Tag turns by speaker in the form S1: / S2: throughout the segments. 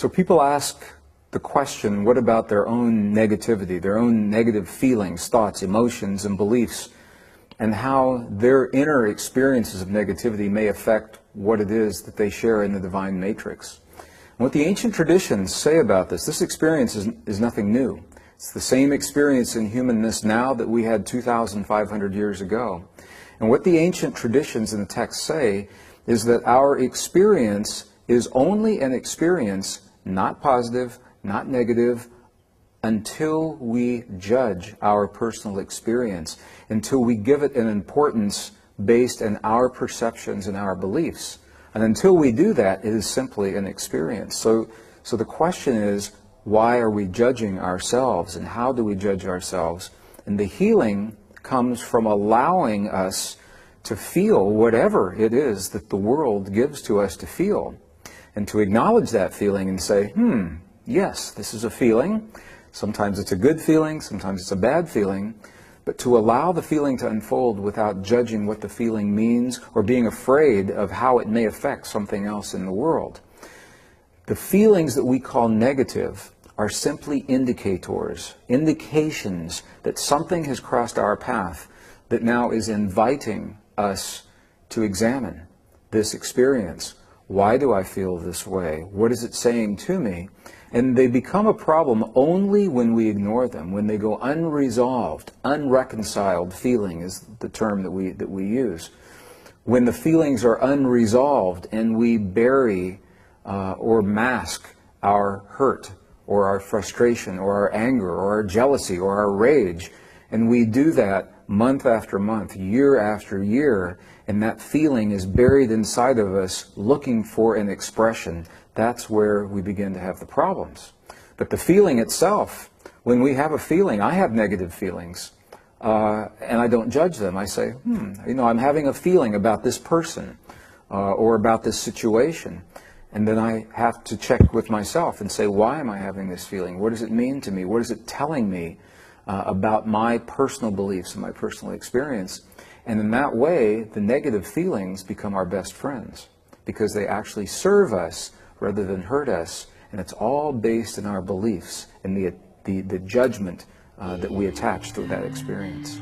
S1: So people ask the question, what about their own negativity, their own negative feelings, thoughts, emotions, and beliefs, and how their inner experiences of negativity may affect what it is that they share in the divine matrix. And what the ancient traditions say about this experience is nothing new. It's the same experience in humanness now that we had 2,500 years ago. And what the ancient traditions in the text say is that our experience is only an experience, not positive, not negative, until we judge our personal experience, until we give it an importance based on our perceptions and our beliefs. And until we do that, it is simply an experience. So the question is, why are we judging ourselves, and how do we judge ourselves? And the healing comes from allowing us to feel whatever it is that the world gives to us to feel, and to acknowledge that feeling and say, yes, this is a feeling. Sometimes it's a good feeling, sometimes it's a bad feeling, but to allow the feeling to unfold without judging what the feeling means or being afraid of how it may affect something else in the world. The feelings that we call negative are simply indicators, indications that something has crossed our path that now is inviting us to examine this experience. Why do I feel this way? What is it saying to me? And they become a problem only when we ignore them, when they go unresolved, unreconciled feeling is the term that we use. When the feelings are unresolved and we bury or mask our hurt or our frustration or our anger or our jealousy or our rage, and we do that month after month, year after year, and that feeling is buried inside of us looking for an expression, that's where we begin to have the problems. But the feeling itself, when we have a feeling, I have negative feelings, and I don't judge them. I say, I'm having a feeling about this person or about this situation. And then I have to check with myself and say, why am I having this feeling? What does it mean to me? What is it telling me about my personal beliefs and my personal experience? And in that way, the negative feelings become our best friends, because they actually serve us rather than hurt us. And it's all based in our beliefs and the judgment that we attach to that experience.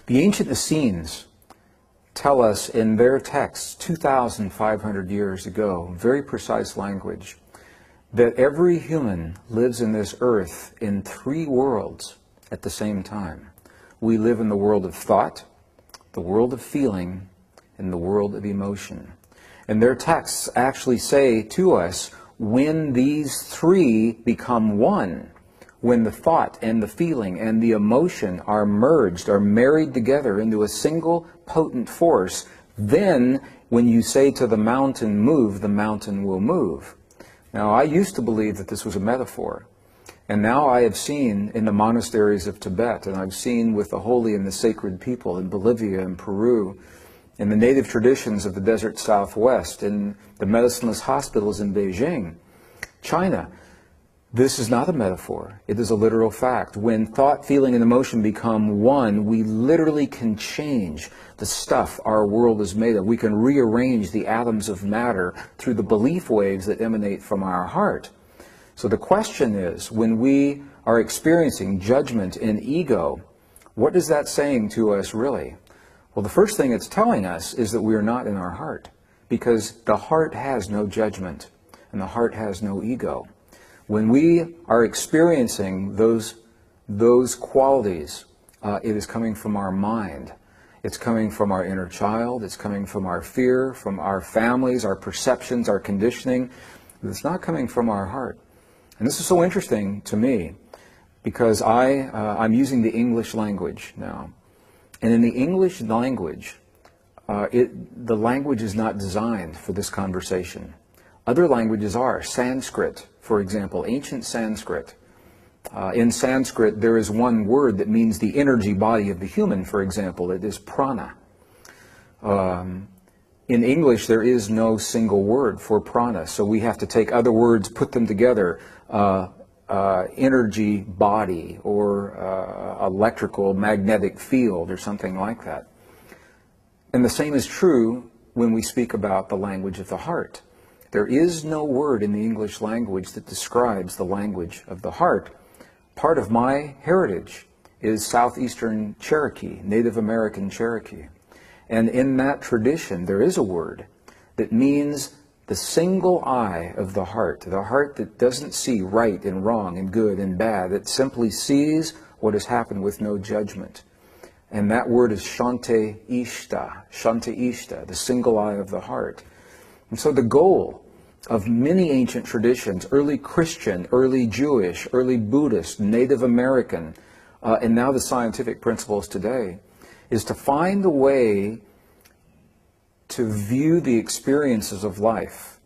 S1: The ancient Essenes tell us in their texts 2,500 years ago, very precise language, that every human lives in this earth in three worlds at the same time. We live in the world of thought, the world of feeling, and the world of emotion. And their texts actually say to us, when these three become one, when the thought and the feeling and the emotion are merged, are married together into a single potent force, then when you say to the mountain, move, the mountain will move. Now, I used to believe that this was a metaphor. And now I have seen in the monasteries of Tibet, and I've seen with the holy and the sacred people in Bolivia and Peru, in the native traditions of the desert Southwest, in the medicineless hospitals in Beijing, China, this is not a metaphor. It is a literal fact. When thought, feeling, and emotion become one, we literally can change the stuff our world is made of. We can rearrange the atoms of matter through the belief waves that emanate from our heart. So the question is, when we are experiencing judgment and ego, what is that saying to us really? Well, the first thing it's telling us is that we are not in our heart, because the heart has no judgment and the heart has no ego. When we are experiencing those qualities, it is coming from our mind. It's coming from our inner child. It's coming from our fear, from our families, our perceptions, our conditioning. It's not coming from our heart. And this is so interesting to me, because I'm using the English language now. And in the English language, the language is not designed for this conversation. Other languages are. Sanskrit, for example, ancient Sanskrit. In Sanskrit, there is one word that means the energy body of the human, for example. It is prana. In English, there is no single word for prana, so we have to take other words, put them together. energy body or electrical magnetic field or something like that. And the same is true when we speak about the language of the heart. There is no word in the English language that describes the language of the heart. Part of my heritage is Southeastern Cherokee, Native American Cherokee. And in that tradition, there is a word that means the single eye of the heart that doesn't see right and wrong and good and bad, that simply sees what has happened with no judgment. And that word is Shante Ishta, the single eye of the heart. And so the goal of many ancient traditions, early Christian, early Jewish, early Buddhist, Native American, and now the scientific principles today, is to find a way to view the experiences of life,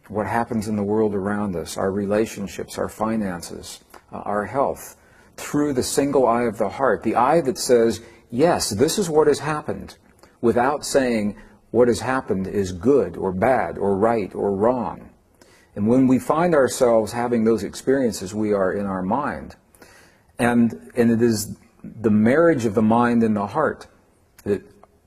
S1: what happens in the world around us, our relationships, our finances, our health, through the single eye of the heart, the eye that says, yes, this is what has happened, without saying what has happened is good or bad or right or wrong. And when we find ourselves having those experiences, we are in our mind. And it is the marriage of the mind and the heart that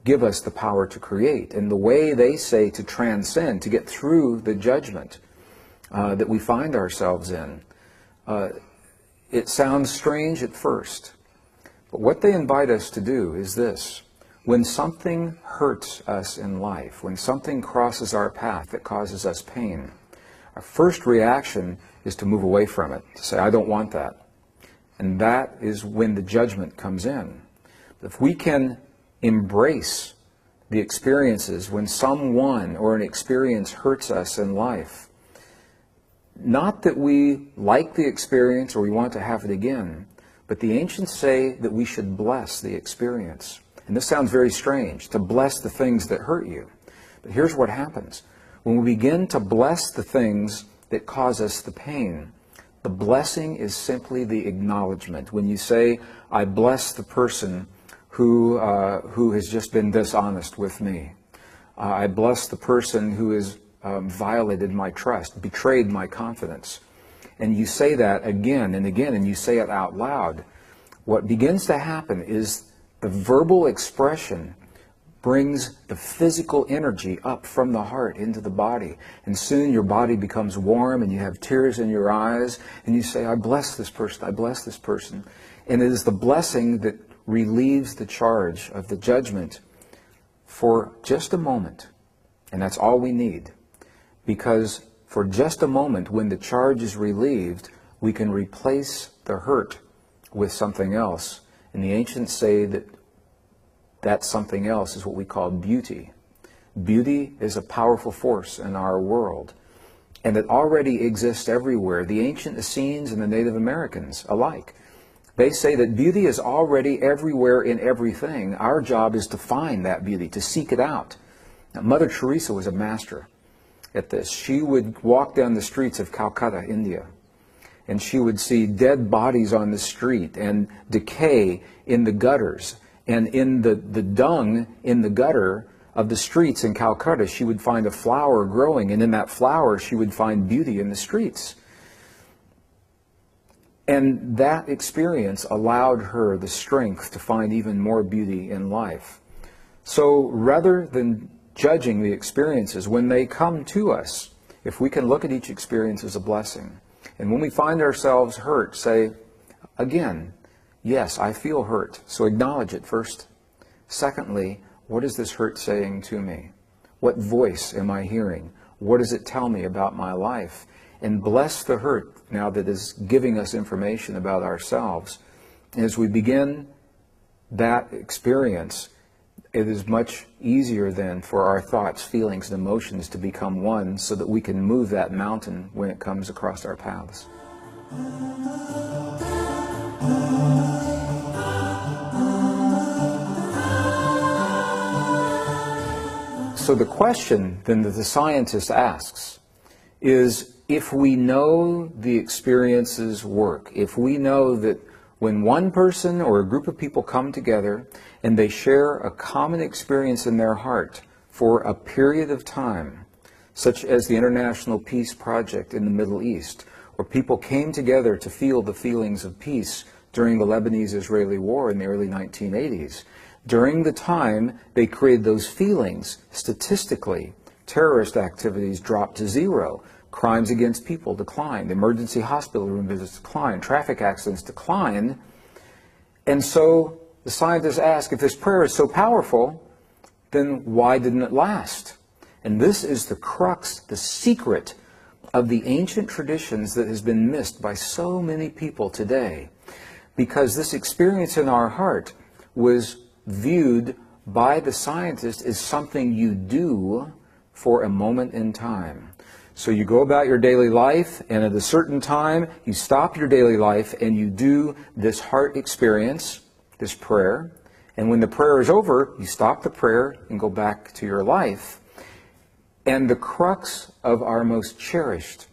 S1: give us the power to create. And the way they say to transcend, to get through the judgment that we find ourselves in, it sounds strange at first. But what they invite us to do is this. When something hurts us in life, when something crosses our path that causes us pain, our first reaction is to move away from it, to say, I don't want that. And that is when the judgment comes in. But if we can embrace the experiences when someone or an experience hurts us in life, not that we like the experience or we want to have it again, but the ancients say that we should bless the experience. And this sounds very strange, to bless the things that hurt you. But here's what happens. When we begin to bless the things that cause us the pain, the blessing is simply the acknowledgement. When you say, I bless the person who has just been dishonest with me. I bless the person who has violated my trust, betrayed my confidence. And you say that again and again, and you say it out loud. What begins to happen is the verbal expression brings the physical energy up from the heart into the body. And soon your body becomes warm and you have tears in your eyes and you say, I bless this person, I bless this person. And it is the blessing that relieves the charge of the judgment for just a moment. And that's all we need. Because for just a moment, when the charge is relieved, we can replace the hurt with something else. And the ancients say that that something else is what we call beauty. Beauty is a powerful force in our world. And it already exists everywhere. The ancient Essenes and the Native Americans alike. They say that beauty is already everywhere in everything. Our job is to find that beauty, to seek it out. Now, Mother Teresa was a master at this. She would walk down the streets of Calcutta, India, and she would see dead bodies on the street and decay in the gutters. And in the dung in the gutter of the streets in Calcutta, she would find a flower growing, and in that flower she would find beauty in the streets. And that experience allowed her the strength to find even more beauty in life. So rather than judging the experiences, when they come to us, if we can look at each experience as a blessing, and when we find ourselves hurt, say, again, yes, I feel hurt, so acknowledge it first. Secondly, what is this hurt saying to me? What voice am I hearing? What does it tell me about my life? And bless the hurt now that is giving us information about ourselves. And as we begin that experience, it is much easier then for our thoughts, feelings, and emotions to become one so that we can move that mountain when it comes across our paths. So the question then that the scientist asks is, if we know the experiences work, if we know that when one person or a group of people come together and they share a common experience in their heart for a period of time, such as the International Peace Project in the Middle East, where people came together to feel the feelings of peace during the Lebanese-Israeli War in the early 1980s. During the time they created those feelings, statistically, terrorist activities dropped to zero. Crimes against people declined. Emergency hospital room visits declined. Traffic accidents declined. And so the scientists ask, if this prayer is so powerful, then why didn't it last? And this is the crux, the secret of the ancient traditions that has been missed by so many people today. Because this experience in our heart was viewed by the scientists as something you do for a moment in time. So you go about your daily life, and at a certain time, you stop your daily life and you do this heart experience, this prayer. And when the prayer is over, you stop the prayer and go back to your life. And the crux of our most cherished,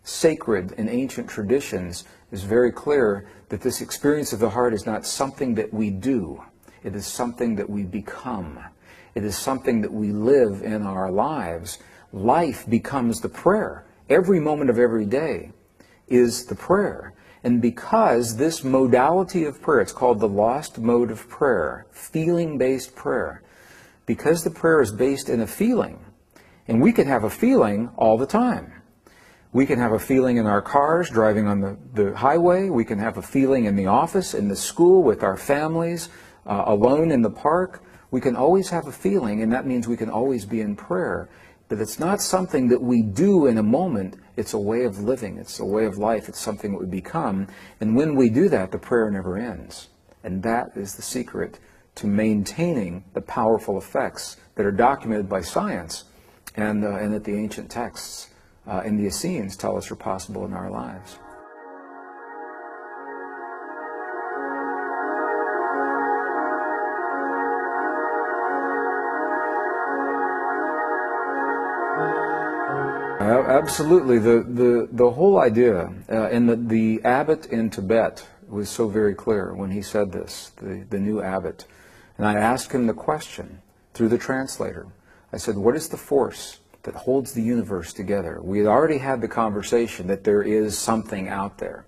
S1: sacred, and ancient traditions is very clear that this experience of the heart is not something that we do. It is something that we become. It is something that we live in our lives. Life becomes the prayer. Every moment of every day is the prayer. And because this modality of prayer, it's called the lost mode of prayer, feeling-based prayer, because the prayer is based in a feeling, and we can have a feeling all the time. We can have a feeling in our cars, driving on the highway. We can have a feeling in the office, in the school, with our families, alone in the park. We can always have a feeling, and that means we can always be in prayer. But it's not something that we do in a moment. It's a way of living. It's a way of life. It's something that we become. And when we do that, the prayer never ends. And that is the secret to maintaining the powerful effects that are documented by science and that the ancient texts and the Essenes tell us are possible in our lives. Absolutely. The whole idea, and the abbot in Tibet was so very clear when he said this, the new abbot. And I asked him the question through the translator. I said, what is the force that holds the universe together? We had already had the conversation that there is something out there.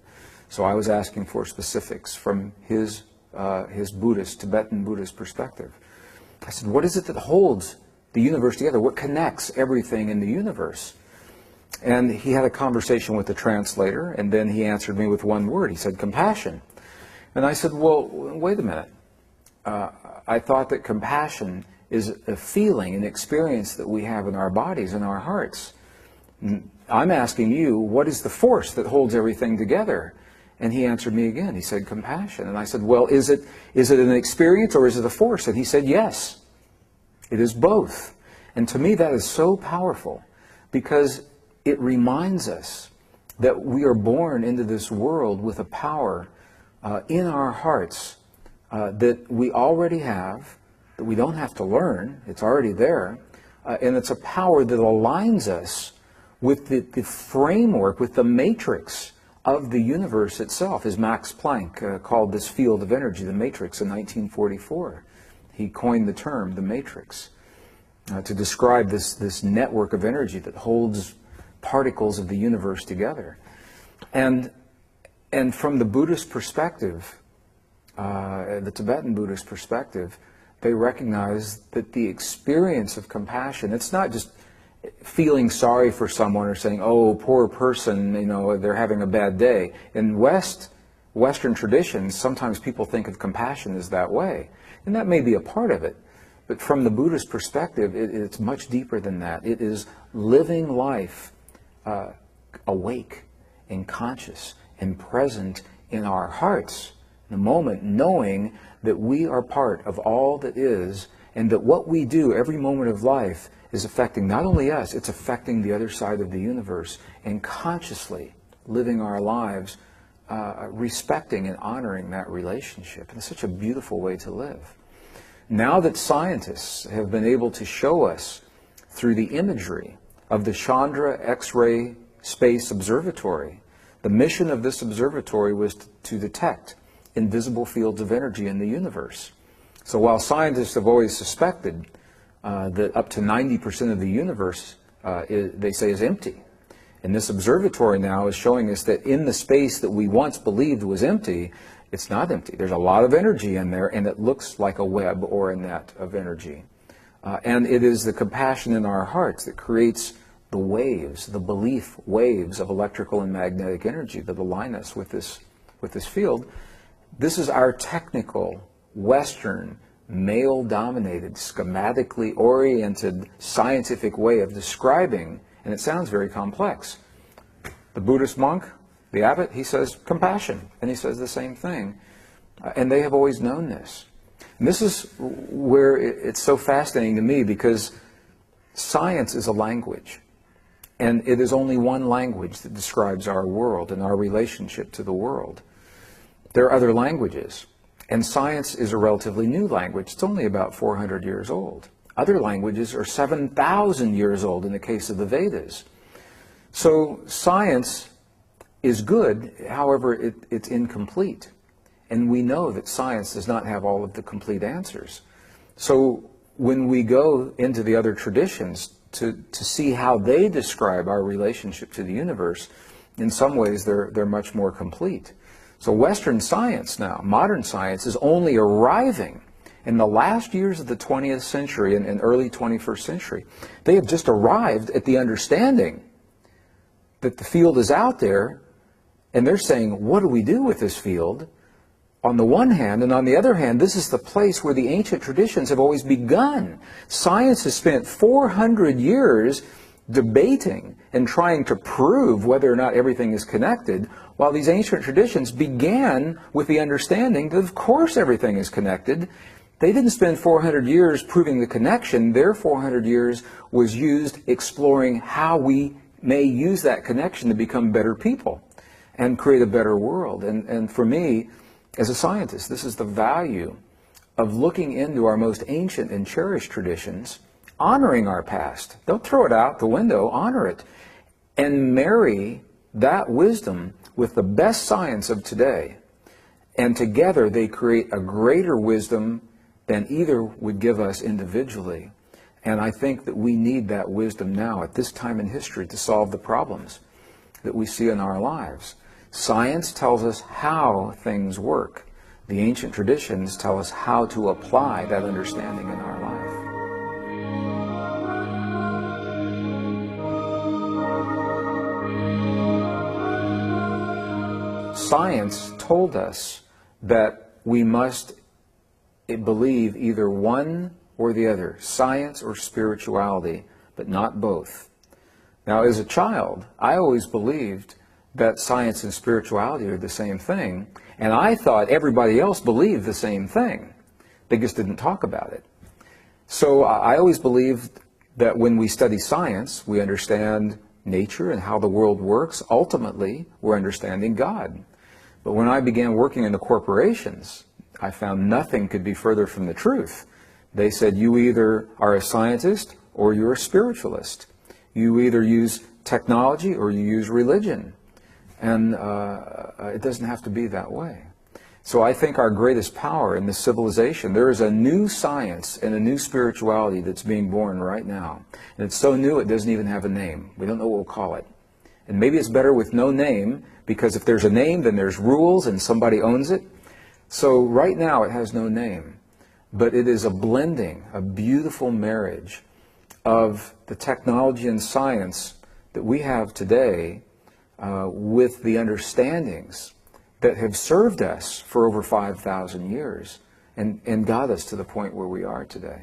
S1: So I was asking for specifics from his Buddhist, Tibetan Buddhist perspective. I said, what is it that holds the universe together? What connects everything in the universe? And he had a conversation with the translator, and then he answered me with one word. He said, compassion. And I said, well, wait a minute. I thought that compassion is a feeling, an experience that we have in our bodies, in our hearts. I'm asking you, what is the force that holds everything together? And he answered me again. He said, compassion. And I said, well, is it an experience or is it a force? And he said, yes, it is both. And to me, that is so powerful because it reminds us that we are born into this world with a power in our hearts that we already have, that we don't have to learn. It's already there. And it's a power that aligns us with the framework, with the matrix of the universe itself, as Max Planck called this field of energy, the matrix, in 1944. He coined the term, the matrix, to describe this network of energy that holds particles of the universe together. And from the Buddhist perspective, the Tibetan Buddhist perspective, they recognize that the experience of compassion, it's not just feeling sorry for someone or saying, oh, poor person, you know, they're having a bad day. In Western traditions, sometimes people think of compassion as that way. And that may be a part of it. But from the Buddhist perspective, it's much deeper than that. It is living life awake and conscious and present in our hearts in the moment, knowing that we are part of all that is, and that what we do every moment of life is affecting not only us, it's affecting the other side of the universe, and consciously living our lives respecting and honoring that relationship. And it's such a beautiful way to live. Now that scientists have been able to show us through the imagery of the Chandra X-ray Space Observatory, the mission of this observatory was to detect invisible fields of energy in the universe. So while scientists have always suspected that up to 90% of the universe, they say, is empty, And this observatory now is showing us that in the space that we once believed was empty, it's not empty. There's a lot of energy in there, and it looks like a web or a net of energy. And it is the compassion in our hearts that creates the waves, the belief waves of electrical and magnetic energy that align us with this field. This is our technical, Western, male-dominated, schematically oriented, scientific way of describing, and it sounds very complex. The Buddhist monk, the abbot, he says compassion, and he says the same thing. And they have always known this. And this is where it's so fascinating to me, because science is a language. And it is only one language that describes our world and our relationship to the world. There are other languages. And science is a relatively new language. It's only about 400 years old. Other languages are 7,000 years old in the case of the Vedas. So science is good, however, it's incomplete. And we know that science does not have all of the complete answers. So when we go into the other traditions to see how they describe our relationship to the universe, in some ways they're much more complete. So Western science now, modern science, is only arriving in the last years of the 20th century and early 21st century. They have just arrived at the understanding that the field is out there, and they're saying, what do we do with this field? On the one hand, and on the other hand, this is the place where the ancient traditions have always begun. Science has spent 400 years debating and trying to prove whether or not everything is connected, while these ancient traditions began with the understanding that of course everything is connected. They didn't spend 400 years proving the connection. Their 400 years was used exploring how we may use that connection to become better people and create a better world. And for me, as a scientist, this is the value of looking into our most ancient and cherished traditions, honoring our past. Don't throw it out the window, honor it, and marry that wisdom with the best science of today. And together they create a greater wisdom than either would give us individually. And I think that we need that wisdom now at this time in history to solve the problems that we see in our lives. Science tells us how things work. The ancient traditions tell us how to apply that understanding in our life. Science told us that we must believe either one or the other, science or spirituality, but not both. Now, as a child, I always believed that science and spirituality are the same thing, and I thought everybody else believed the same thing. They just didn't talk about it. So I always believed that when we study science, we understand nature and how the world works. Ultimately, we're understanding God. But when I began working in the corporations, I found nothing could be further from the truth. They said, you either are a scientist or you're a spiritualist. You either use technology or you use religion. And it doesn't have to be that way. So I think our greatest power in this civilization, there is a new science and a new spirituality that's being born right now. And it's so new it doesn't even have a name. We don't know what we'll call it. And maybe it's better with no name, because if there's a name, then there's rules and somebody owns it. So right now it has no name. But it is a blending, a beautiful marriage of the technology and science that we have today with the understandings that have served us for over 5,000 years and got us to the point where we are today.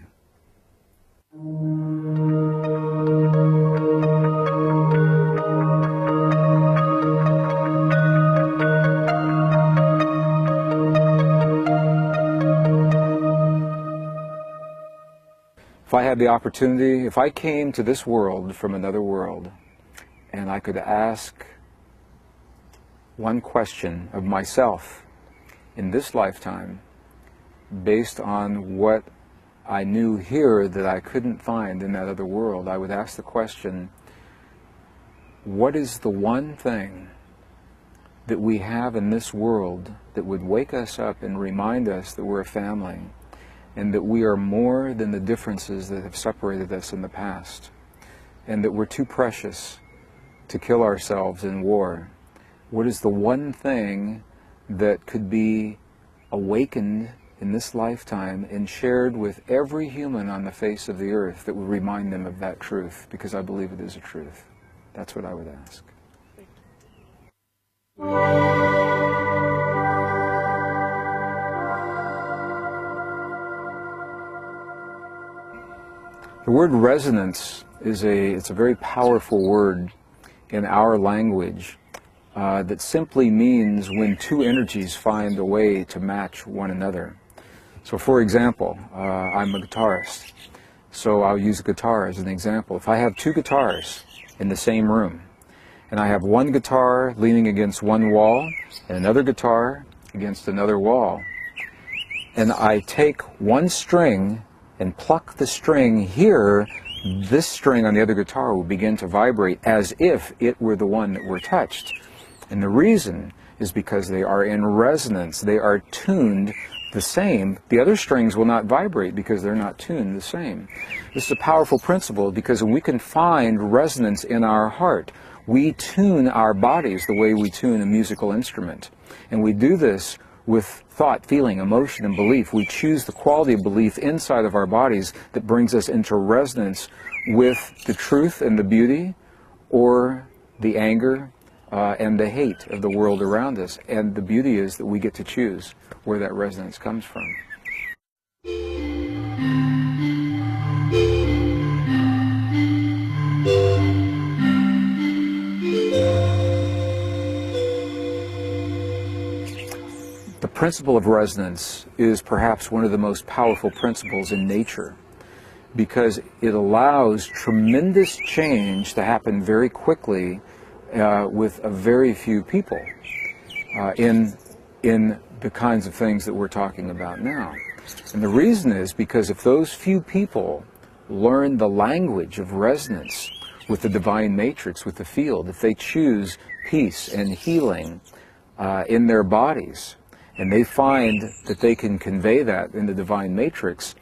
S1: If I had the opportunity, if I came to this world from another world, and I could ask one question of myself in this lifetime, based on what I knew here that I couldn't find in that other world, I would ask the question, what is the one thing that we have in this world that would wake us up and remind us that we're a family, and that we are more than the differences that have separated us in the past, and that we're too precious to kill ourselves in war? What is the one thing that could be awakened in this lifetime and shared with every human on the face of the earth that would remind them of that truth? Because I believe it is a truth. That's what I would ask. The word resonance is it's a very powerful word in our language that simply means when two energies find a way to match one another. So for example, I'm a guitarist, so I'll use a guitar as an example. If I have two guitars in the same room, and I have one guitar leaning against one wall and another guitar against another wall, and I take one string and pluck the string here, this string on the other guitar will begin to vibrate as if it were the one that were touched. And the reason is because they are in resonance. They are tuned the same. The other strings will not vibrate because they're not tuned the same. This is a powerful principle because when we can find resonance in our heart, we tune our bodies the way we tune a musical instrument. And we do this with thought, feeling, emotion, and belief. We choose the quality of belief inside of our bodies that brings us into resonance with the truth and the beauty, or the anger and the hate of the world around us. And the beauty is that we get to choose where that resonance comes from. The principle of resonance is perhaps one of the most powerful principles in nature, because it allows tremendous change to happen very quickly with a very few people in the kinds of things that we're talking about now. And the reason is because if those few people learn the language of resonance with the divine matrix, with the field, if they choose peace and healing in their bodies, and they find that they can convey that in the divine matrix,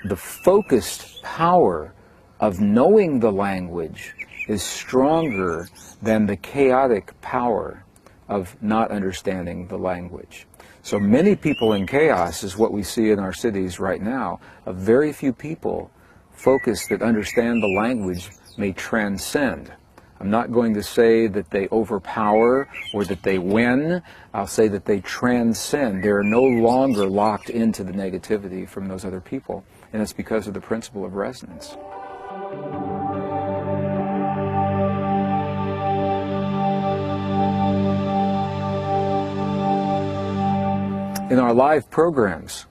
S1: the focused power of knowing the language is stronger than the chaotic power of not understanding the language. So many people in chaos is what we see in our cities right now. A very few people focused that understand the language may transcend. I'm not going to say that they overpower or that they win. I'll say that they transcend. They're no longer locked into the negativity from those other people. And it's because of the principle of resonance. In our live programs,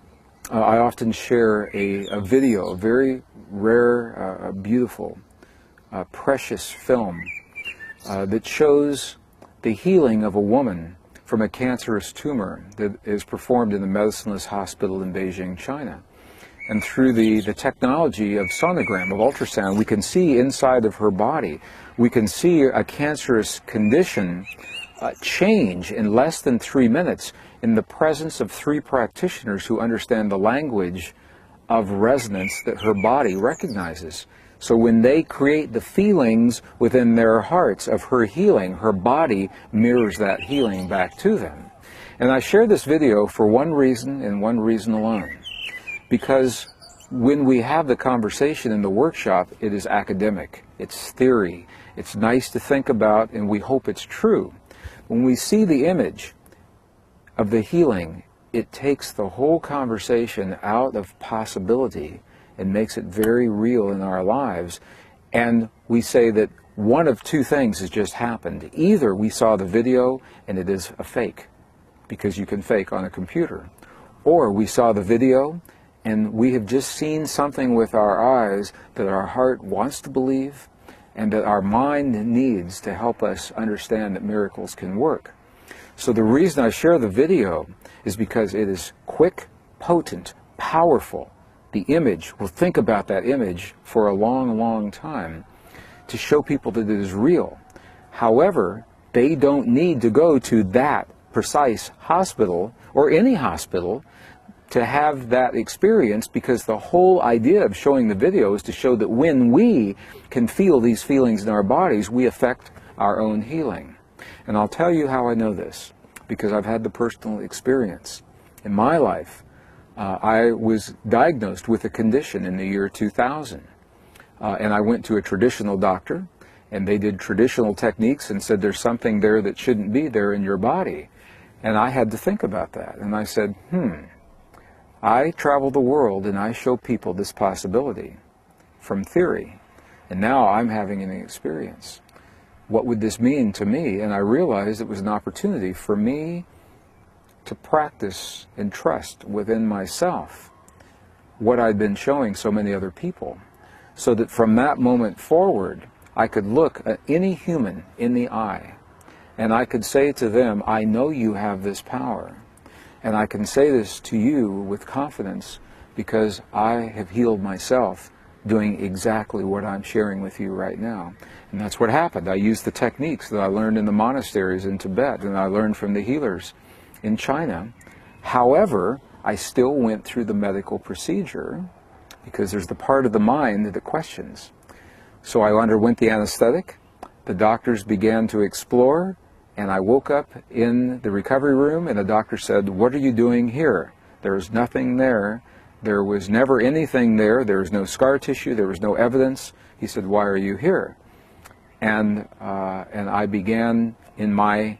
S1: I often share a video, a very rare, beautiful, precious film that shows the healing of a woman from a cancerous tumor that is performed in the Medicineless Hospital in Beijing, China. And through the technology of sonogram, of ultrasound, we can see inside of her body, we can see a cancerous condition change in less than 3 minutes in the presence of 3 practitioners who understand the language of resonance that her body recognizes. So when they create the feelings within their hearts of her healing, her body mirrors that healing back to them. And I share this video for one reason and one reason alone. Because when we have the conversation in the workshop, it is academic, it's theory, it's nice to think about, and we hope it's true. When we see the image of the healing, it takes the whole conversation out of possibility and makes it very real in our lives. And we say that one of two things has just happened. Either we saw the video and it is a fake, because you can fake on a computer, or we saw the video and we have just seen something with our eyes that our heart wants to believe and that our mind needs to help us understand that miracles can work. So the reason I share the video is because it is quick, potent, powerful. The image, we'll think about that image for a long, long time to show people that it is real. However, they don't need to go to that precise hospital or any hospital to have that experience, because the whole idea of showing the video is to show that when we can feel these feelings in our bodies, we affect our own healing. And I'll tell you how I know this, because I've had the personal experience. In my life, I was diagnosed with a condition in the year 2000. And I went to a traditional doctor, and they did traditional techniques and said there's something there that shouldn't be there in your body. And I had to think about that. And I said, I travel the world and I show people this possibility from theory. And now I'm having an experience. What would this mean to me? And I realized it was an opportunity for me to practice and trust within myself what I'd been showing so many other people, so that from that moment forward, I could look at any human in the eye, and I could say to them, I know you have this power, and I can say this to you with confidence because I have healed myself doing exactly what I'm sharing with you right now. And that's what happened. I used the techniques that I learned in the monasteries in Tibet, and I learned from the healers in China. However, I still went through the medical procedure because there's the part of the mind that questions. So I underwent the anesthetic, the doctors began to explore, and I woke up in the recovery room and the doctor said, what are you doing here? There's nothing there. There was never anything there. There was no scar tissue. There was no evidence. He said, why are you here? And I began in my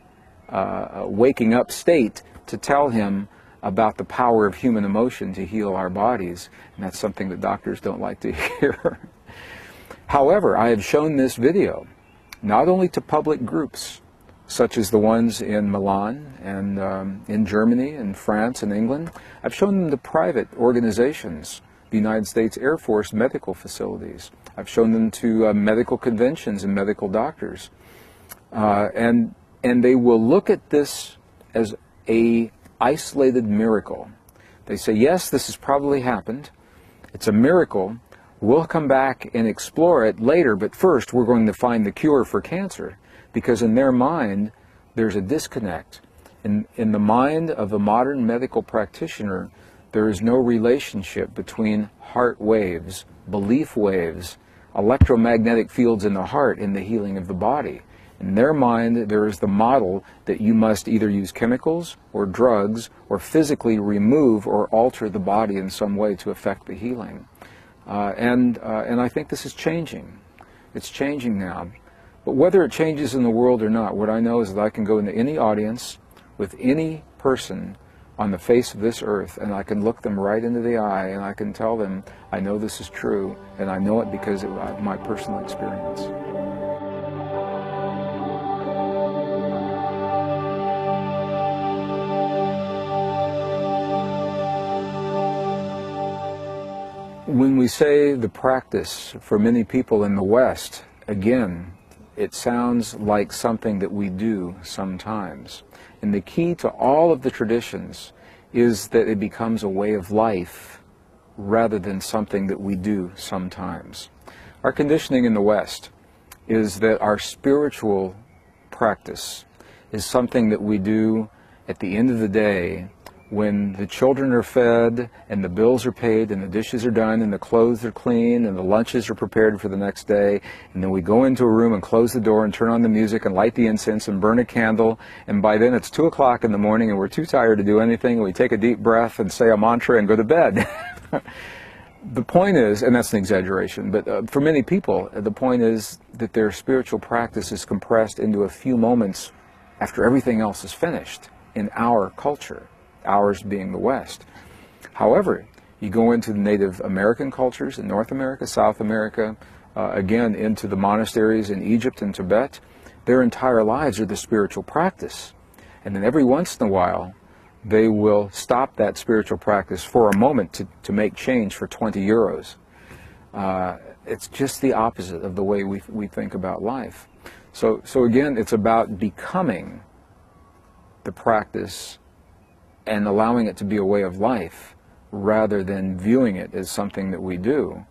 S1: waking up state to tell him about the power of human emotion to heal our bodies. And that's something that doctors don't like to hear. However, I have shown this video not only to public groups, such as the ones in Milan and in Germany and France and England. I've shown them to private organizations, the United States Air Force medical facilities. I've shown them to medical conventions and medical doctors. And they will look at this as an isolated miracle. They say, yes, this has probably happened. It's a miracle. We'll come back and explore it later, but first we're going to find the cure for cancer. Because in their mind, there's a disconnect. In the mind of a modern medical practitioner, there is no relationship between heart waves, belief waves, electromagnetic fields in the heart and the healing of the body. In their mind, there is the model that you must either use chemicals or drugs or physically remove or alter the body in some way to affect the healing. And I think this is changing. It's changing now. But whether it changes in the world or not, what I know is that I can go into any audience with any person on the face of this earth, and I can look them right into the eye, and I can tell them, I know this is true, and I know it because of my personal experience. When we say the practice for many people in the West, again, it sounds like something that we do sometimes. And the key to all of the traditions is that it becomes a way of life rather than something that we do sometimes. Our conditioning in the West is that our spiritual practice is something that we do at the end of the day when the children are fed and the bills are paid and the dishes are done and the clothes are clean and the lunches are prepared for the next day, and then we go into a room and close the door and turn on the music and light the incense and burn a candle, and by then it's 2 o'clock in the morning and we're too tired to do anything, and we take a deep breath and say a mantra and go to bed. The point is, and that's an exaggeration, but for many people, the point is that their spiritual practice is compressed into a few moments after everything else is finished in our culture. Ours being the West. However, you go into the Native American cultures in North America, South America, again into the monasteries in Egypt and Tibet, their entire lives are the spiritual practice. And then every once in a while, they will stop that spiritual practice for a moment to make change for 20 euros. It's just the opposite of the way we think about life. So again, it's about becoming the practice and allowing it to be a way of life rather than viewing it as something that we do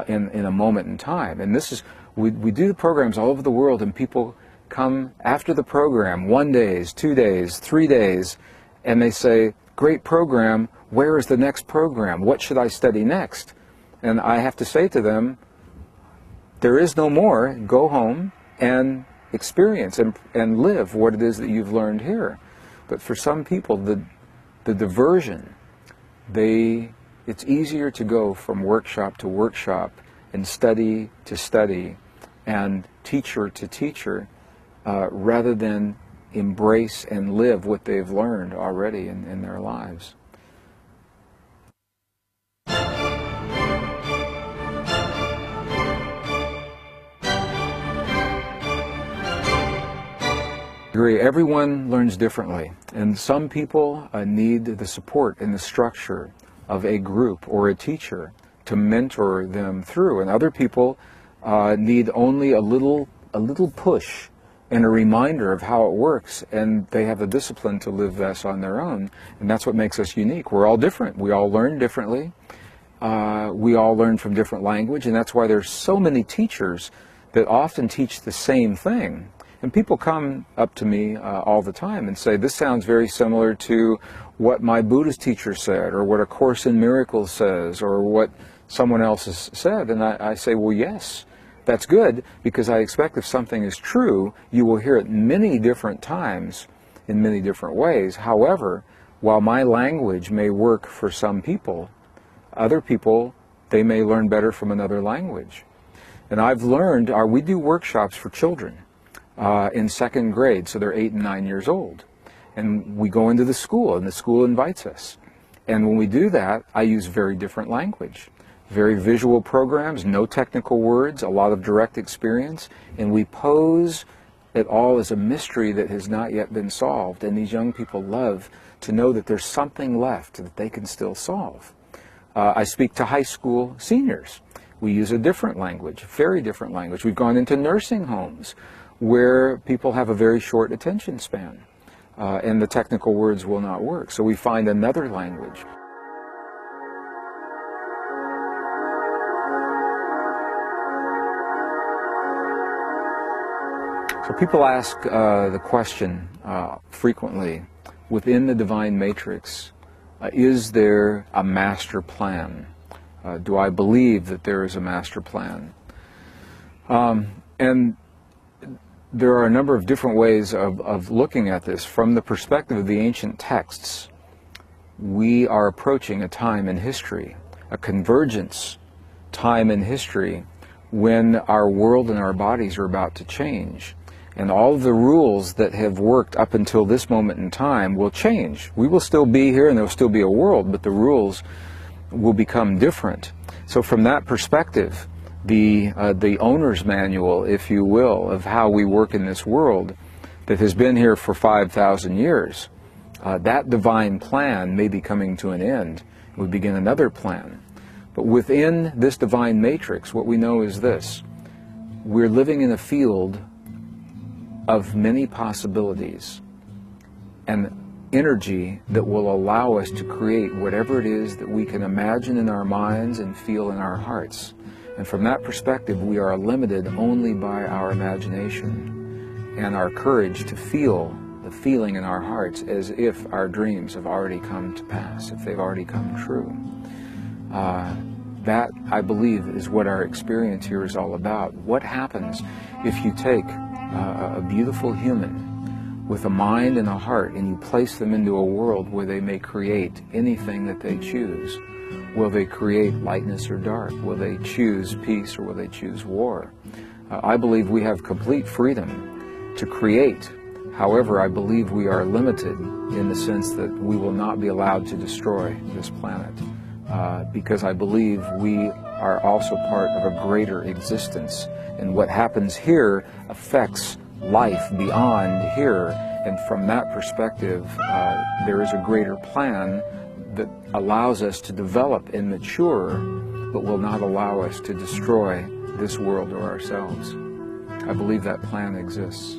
S1: in a moment in time. And this is, we do the programs all over the world, and people come after the program, 1 day, 2 days, 3 days, and they say, great program, where is the next program? What should I study next? And I have to say to them, there is no more. Go home and experience and live what it is that you've learned here. But for some people, the diversion, it's easier to go from workshop to workshop and study to study and teacher to teacher rather than embrace and live what they've learned already in their lives. I agree. Everyone learns differently, and some people need the support and the structure of a group or a teacher to mentor them through, and other people need only a little push and a reminder of how it works, and they have the discipline to live this on their own, and that's what makes us unique. We're all different. We all learn differently. We all learn from different language, and that's why there's so many teachers that often teach the same thing. And people come up to me all the time and say, this sounds very similar to what my Buddhist teacher said, or what A Course in Miracles says, or what someone else has said. And I say, well, yes, that's good, because I expect if something is true, you will hear it many different times in many different ways. However, while my language may work for some people, other people, they may learn better from another language. And I've learned, we do workshops for children in second grade, so they're 8 and 9 years old. And we go into the school, and the school invites us. And when we do that, I use very different language. Very visual programs, no technical words, a lot of direct experience, and we pose it all as a mystery that has not yet been solved. And these young people love to know that there's something left that they can still solve. I speak to high school seniors. We use a different language, very different language. We've gone into nursing homes where people have a very short attention span, and the technical words will not work. So we find another language. So people ask the question frequently, within the divine matrix, is there a master plan? Do I believe that there is a master plan? And there are a number of different ways of looking at this. From the perspective of the ancient texts, we are approaching a time in history, a convergence time in history, when our world and our bodies are about to change. And all of the rules that have worked up until this moment in time will change. We will still be here and there will still be a world, but the rules will become different. So from that perspective, the owner's manual, if you will, of how we work in this world that has been here for 5,000 years, that divine plan may be coming to an end. We begin another plan. But within this divine matrix, what we know is this: we're living in a field of many possibilities and energy that will allow us to create whatever it is that we can imagine in our minds and feel in our hearts. And from that perspective, we are limited only by our imagination and our courage to feel the feeling in our hearts as if our dreams have already come to pass, if they've already come true. That, I believe, is what our experience here is all about. What happens if you take a beautiful human with a mind and a heart and you place them into a world where they may create anything that they choose? Will they create lightness or dark? Will they choose peace or will they choose war? I believe we have complete freedom to create. However, I believe we are limited in the sense that we will not be allowed to destroy this planet, because I believe we are also part of a greater existence, and what happens here affects life beyond here. And from that perspective, there is a greater plan that allows us to develop and mature, but will not allow us to destroy this world or ourselves. I believe that plan exists.